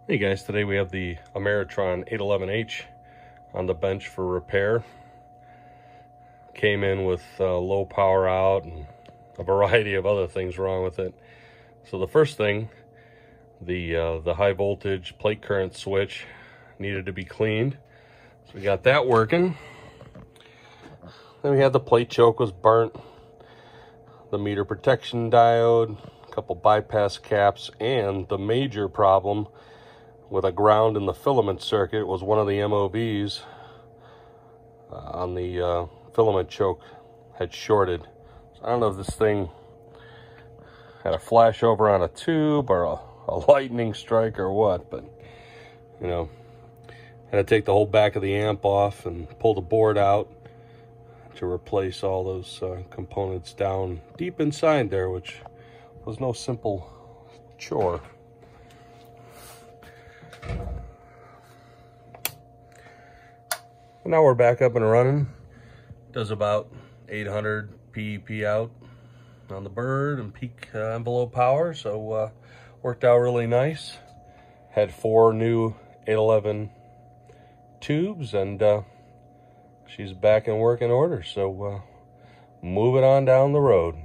Hey guys, today we have the Ameritron 811H on the bench for repair. Came in with low power out and a variety of other things wrong with it. So the first thing, the high voltage plate current switch needed to be cleaned. So we got that working. Then we had the plate choke was burnt, the meter protection diode, a couple bypass caps, and the major problem with a ground in the filament circuit was one of the MOVs on the filament choke had shorted. So I don't know if this thing had a flashover on a tube or a lightning strike or what, but you know, had to take the whole back of the amp off and pull the board out to replace all those components down deep inside there, which was no simple chore. Now we're back up and running. Does about 800 PEP out on the bird and peak envelope power, so worked out really nice. Had 4 new 811 tubes, and she's back in working order, so moving on down the road.